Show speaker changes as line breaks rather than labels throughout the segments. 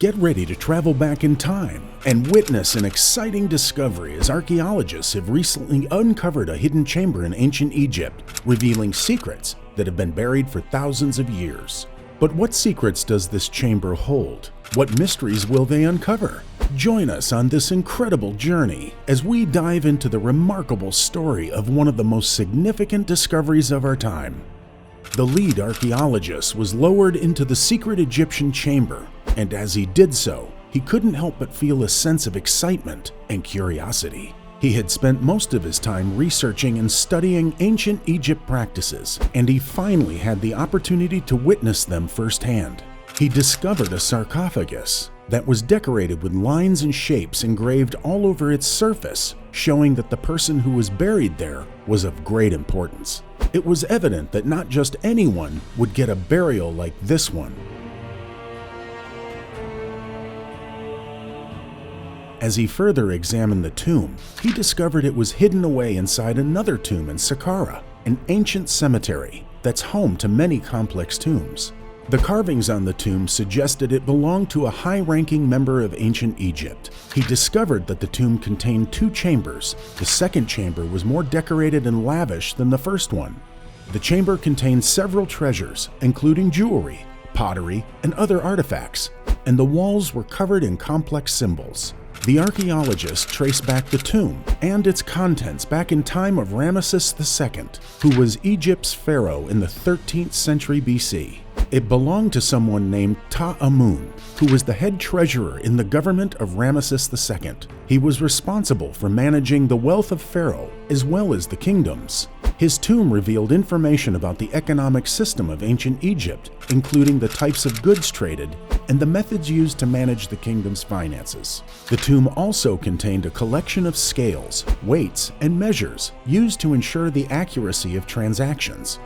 Get ready to travel back in time and witness an exciting discovery as archaeologists have recently uncovered a hidden chamber in ancient Egypt, revealing secrets that have been buried for thousands of years. But what secrets does this chamber hold? What mysteries will they uncover? Join us on this incredible journey as we dive into the remarkable story of one of the most significant discoveries of our time. The lead archaeologist was lowered into the secret Egyptian chamber, and as he did so, he couldn't help but feel a sense of excitement and curiosity. He had spent most of his time researching and studying ancient Egypt practices, and he finally had the opportunity to witness them firsthand. He discovered a sarcophagus that was decorated with lines and shapes engraved all over its surface, showing that the person who was buried there was of great importance. It was evident that not just anyone would get a burial like this one. As he further examined the tomb, he discovered it was hidden away inside another tomb in Saqqara, an ancient cemetery that's home to many complex tombs. The carvings on the tomb suggested it belonged to a high-ranking member of ancient Egypt. He discovered that the tomb contained two chambers. The second chamber was more decorated and lavish than the first one. The chamber contained several treasures, including jewelry, pottery, and other artifacts, and the walls were covered in complex symbols. The archaeologists traced back the tomb and its contents back in time of Ramesses II, who was Egypt's pharaoh in the 13th century BC. It belonged to someone named Ta-Amun, who was the head treasurer in the government of Ramesses II. He was responsible for managing the wealth of Pharaoh as well as the kingdoms. His tomb revealed information about the economic system of ancient Egypt, including the types of goods traded and the methods used to manage the kingdom's finances. The tomb also contained a collection of scales, weights, and measures used to ensure the accuracy of transactions,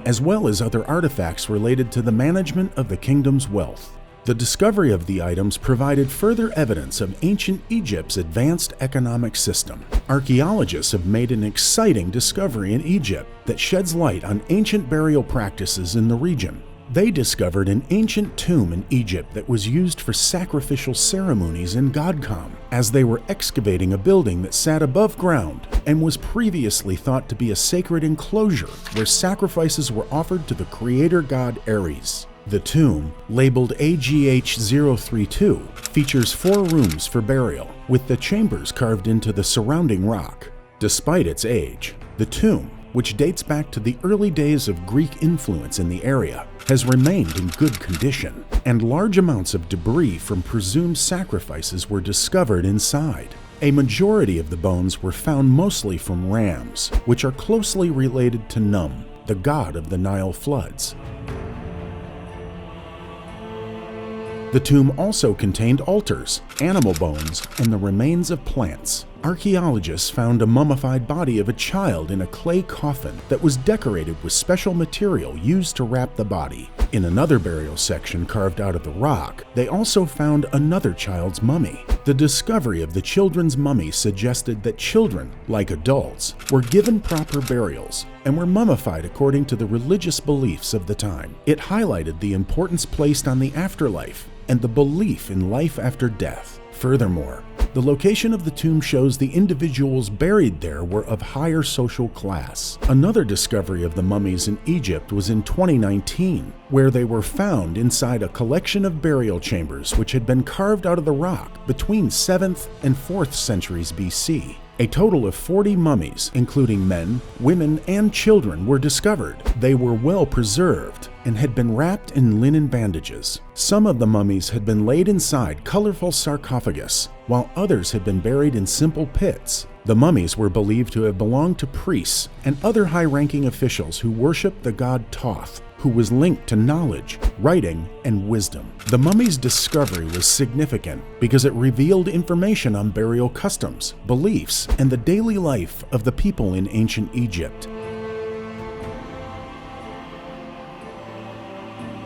as well as other artifacts related to the management of the kingdom's wealth. The discovery of the items provided further evidence of ancient Egypt's advanced economic system. Archaeologists have made an exciting discovery in Egypt that sheds light on ancient burial practices in the region. They discovered an ancient tomb in Egypt that was used for sacrificial ceremonies in Godcom, as they were excavating a building that sat above ground and was previously thought to be a sacred enclosure where sacrifices were offered to the creator god Ares. The tomb, labeled AGH-032, features 4 rooms for burial, with the chambers carved into the surrounding rock. Despite its age, the tomb, which dates back to the early days of Greek influence in the area, has remained in good condition, and large amounts of debris from presumed sacrifices were discovered inside. A majority of the bones were found mostly from rams, which are closely related to Num, the god of the Nile floods. The tomb also contained altars, animal bones, and the remains of plants. Archaeologists found a mummified body of a child in a clay coffin that was decorated with special material used to wrap the body. In another burial section carved out of the rock, they also found another child's mummy. The discovery of the children's mummy suggested that children, like adults, were given proper burials and were mummified according to the religious beliefs of the time. It highlighted the importance placed on the afterlife and the belief in life after death. Furthermore, the location of the tomb shows the individuals buried there were of higher social class. Another discovery of the mummies in Egypt was in 2019, where they were found inside a collection of burial chambers which had been carved out of the rock between 7th and 4th centuries BC. A total of 40 mummies, including men, women, and children, were discovered. They were well preserved and had been wrapped in linen bandages. Some of the mummies had been laid inside colorful sarcophagus, while others had been buried in simple pits. The mummies were believed to have belonged to priests and other high-ranking officials who worshipped the god Thoth, who was linked to knowledge, writing, and wisdom. The mummy's discovery was significant because it revealed information on burial customs, beliefs, and the daily life of the people in ancient Egypt.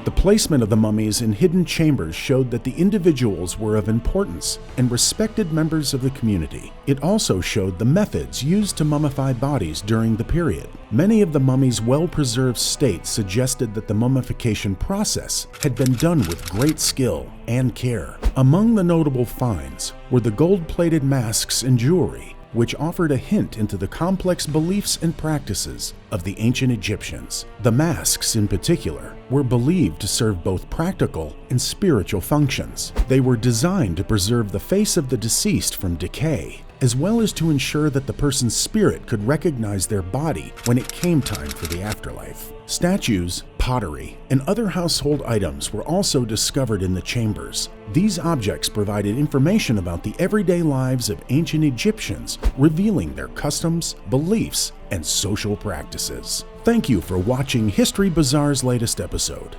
The placement of the mummies in hidden chambers showed that the individuals were of importance and respected members of the community. It also showed the methods used to mummify bodies during the period. Many of the mummies' well-preserved state suggested that the mummification process had been done with great skill and care. Among the notable finds were the gold-plated masks and jewelry, which offered a hint into the complex beliefs and practices of the ancient Egyptians. The masks, in particular, were believed to serve both practical and spiritual functions. They were designed to preserve the face of the deceased from decay, as well as to ensure that the person's spirit could recognize their body when it came time for the afterlife. Statues, pottery, and other household items were also discovered in the chambers. These objects provided information about the everyday lives of ancient Egyptians, revealing their customs, beliefs, and social practices. Thank you for watching History Bazaar's latest episode.